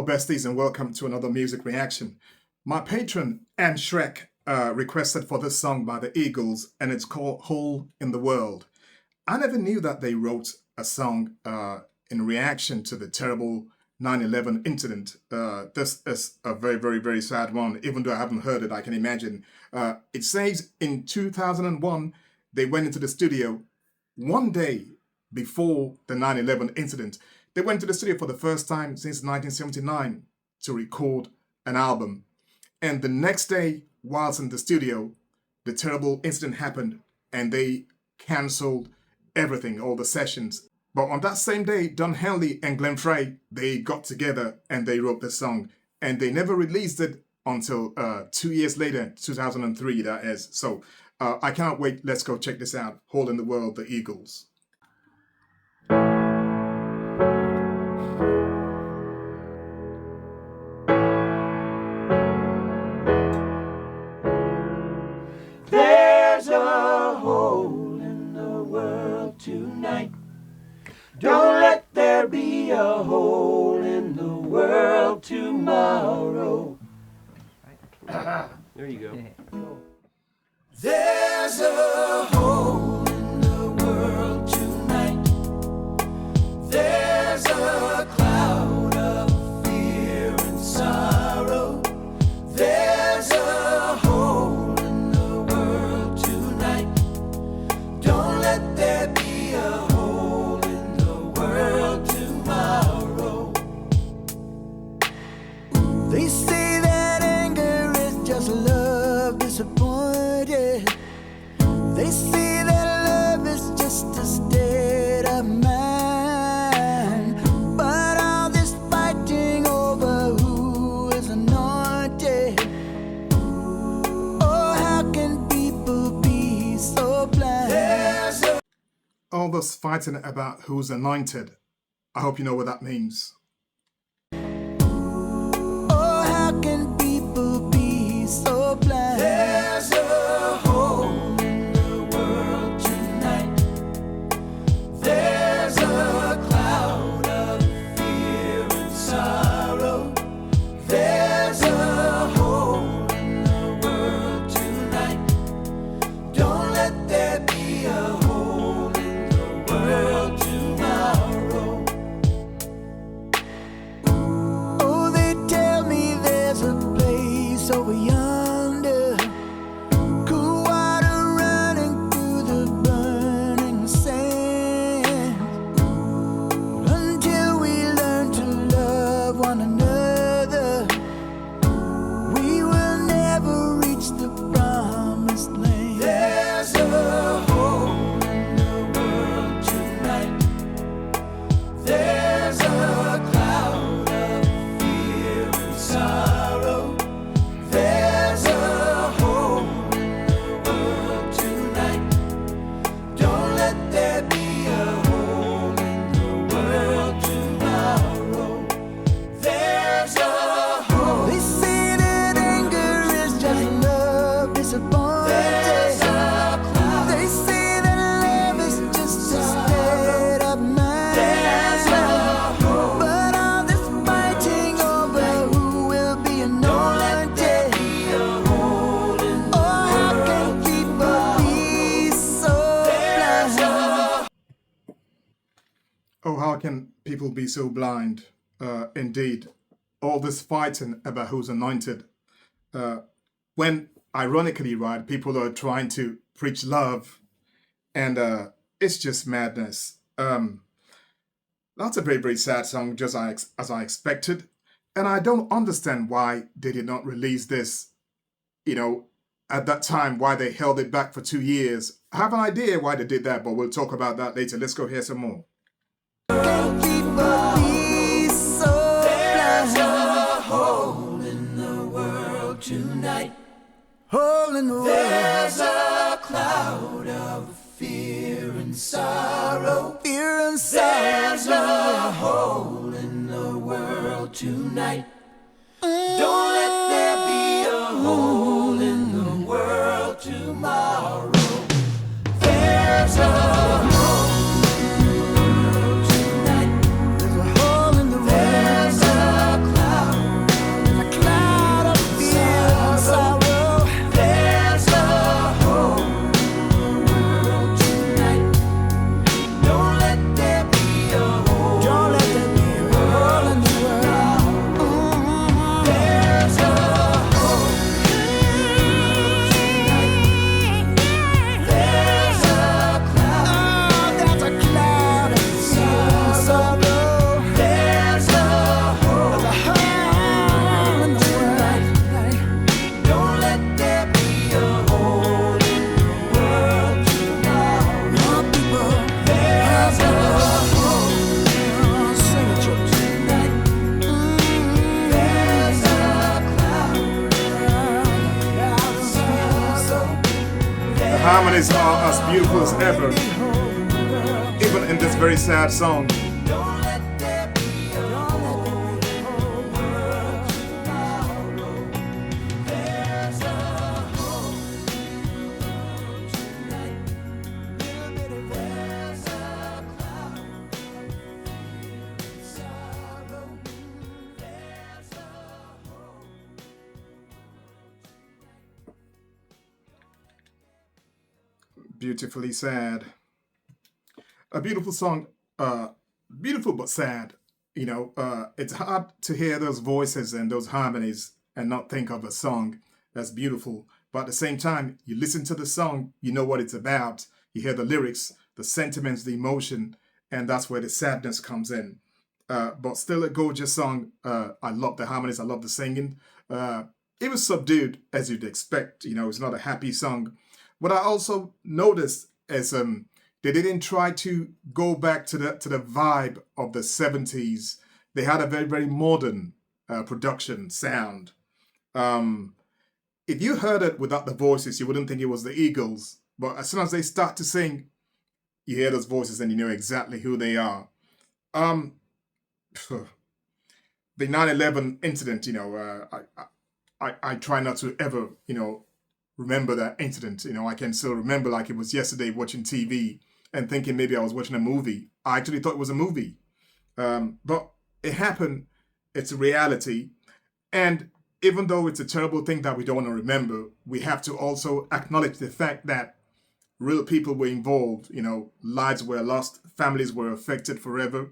Hello, besties, and welcome to another music reaction. My patron, Anne Shrek, requested for this song by the Eagles, and it's called Hole in the World. I never knew that they wrote a song in reaction to the terrible 9/11 incident. This is a very, very, very sad one. Even though I haven't heard it, I can imagine. It says in 2001, they went into the studio one day before the 9/11 incident. They went to the studio for the first time since 1979 to record an album. And the next day, whilst in the studio, the terrible incident happened and they cancelled everything, all the sessions. But on that same day, Henly and Glen, they got together and they wrote the song. And they never released it until 2 years later, 2003, that is. So I cannot wait. Let's go check this out. Hole in the World, the Eagles. There's a hole in the world tonight. Don't let there be a hole in the world tomorrow. There you go. There's a hole in the world tonight. There's a cloud of fear and sorrow. There's a hole in the world tonight. Don't let there be a hole in the world tomorrow. They say that anger is just love disappointed. They say that love is just a state of mind. But all this fighting over who is anointed, oh, how can people be so blind? All this fighting about who's anointed. I hope you know what that means. Oh, how can people be so blind? There's a hole in the world tonight. There's a cloud of fear and sorrow. There's a hole in the world tonight. Don't let there be a hole in the world tomorrow. Oh, they tell me there's a place over yonder, cool water running through the burning sand. Until we learn to love one another, we will never reach the promised land. There's a hole in the world tonight. There's a cloud of fear and sorrow. There's a hole in the world tonight. Don't let there be a hole in the world tomorrow. There's a hole. They say that anger is just love disappointed. There's a cloud. They say that love is just a state of mind. There's a hole. But all this fighting over who will be anointed. Oh, how can people be so blind? Oh, how can people be so blind? Indeed, all this fighting about who's anointed. When, ironically, right, people are trying to preach love, and it's just madness. That's a very, very sad song, just as I expected. And I don't understand why they did not release this, at that time, why they held it back for 2 years. I have an idea why they did that, but we'll talk about that later. Let's go hear some more. Can people be so blind? There's a hole in the world tonight. Hole in the world. There's a cloud of fear and sorrow. Fear and sorrow. There's a hole in the world tonight. Don't let there be a hole in the world tomorrow. There's a hole in the world tonight. There's a hole in the world. There's a cloud. harmonies are as beautiful as ever, even in this very sad song. Beautifully sad. A beautiful song, beautiful but sad. You know, it's hard to hear those voices and those harmonies and not think of a song that's beautiful. But at the same time, you listen to the song, you know what it's about. You hear the lyrics, the sentiments, the emotion, and that's where the sadness comes in. But still a gorgeous song. I love the harmonies, I love the singing. It was subdued, as you'd expect. You know, it's not a happy song. What I also noticed is they didn't try to go back to the vibe of the 70s. They had a very, very modern production sound. If you heard it without the voices, you wouldn't think it was the Eagles. But as soon as they start to sing, you hear those voices and you know exactly who they are. The 9/11 incident, you know, I try not to ever, you know, remember that incident. You know, I can still remember like it was yesterday watching TV and thinking maybe I was watching a movie. I actually thought it was a movie. But it happened. It's a reality. And even though it's a terrible thing that we don't want to remember, we have to also acknowledge the fact that real people were involved. You know, lives were lost, families were affected forever.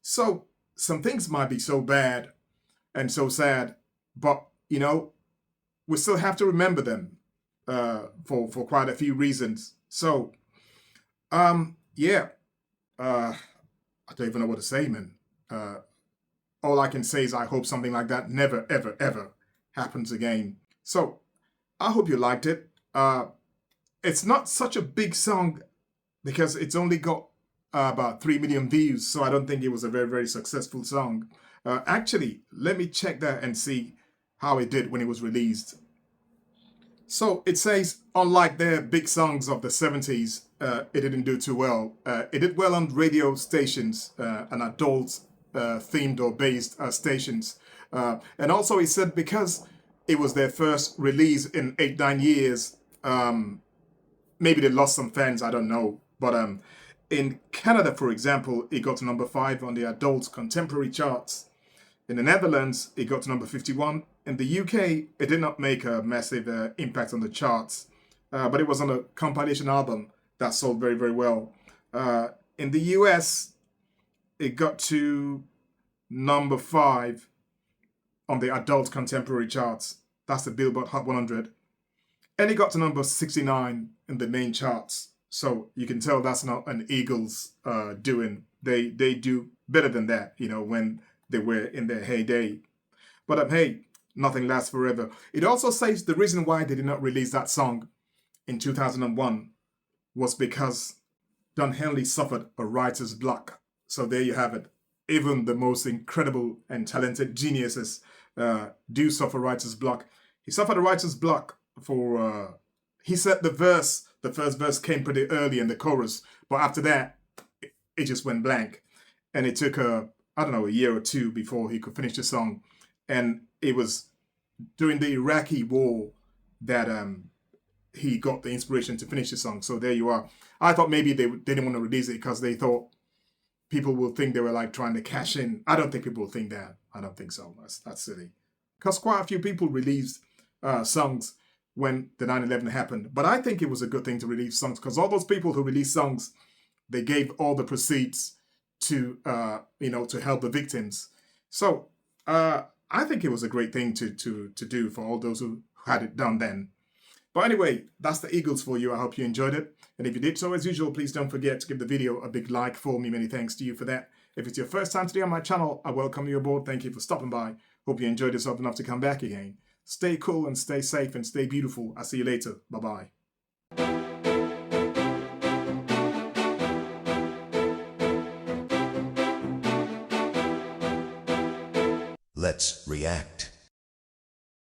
So some things might be so bad and so sad, but, you know, we still have to remember them. For quite a few reasons. So, yeah, I don't even know what to say, man. All I can say is I hope something like that never, ever, ever happens again. So, I hope you liked it. It's not such a big song because it's only got about 3 million views, so I don't think it was a very, very successful song. Actually, let me check that and see how it did when it was released. So it says, unlike their big songs of the 70s, it didn't do too well. It did well on radio stations and adult themed or based stations. And also it said because it was their first release in 8-9 years, maybe they lost some fans, I don't know. But in Canada, for example, it got to number 5 on the adult contemporary charts. In the Netherlands, it got to number 51. In the UK, it did not make a massive impact on the charts, but it was on a compilation album that sold very, very well. In the US, it got to number 5 on the adult contemporary charts. That's the Billboard Hot 100. And it got to number 69 in the main charts. So you can tell that's not an Eagles doing. They do better than that, you know, when they were in their heyday. But hey, nothing lasts forever. It also says the reason why they did not release that song in 2001 was because Don Henly suffered a writer's block. So there you have it. Even the most incredible and talented geniuses do suffer writer's block. He suffered a writer's block for, he said the first verse came pretty early in the chorus, but after that, it just went blank. And it took I don't know, a year or two before he could finish the song. And it was during the Iraqi war that he got the inspiration to finish the song. So there you are. I thought maybe they didn't want to release it because they thought people will think they were like trying to cash in. I don't think people will think that. I don't think so. That's silly. Because quite a few people released songs when the 9/11 happened. But I think it was a good thing to release songs because all those people who released songs, they gave all the proceeds to to help the victims. So I think it was a great thing to do for all those who had it done then. But anyway, that's the Eagles for you. I hope you enjoyed it. And if you did so, as usual, please don't forget to give the video a big like for me. Many thanks to you for that. If it's your first time today on my channel, I welcome you aboard. Thank you for stopping by. Hope you enjoyed yourself enough to come back again. Stay cool and stay safe and stay beautiful. I'll see you later. Bye-bye. Let's react.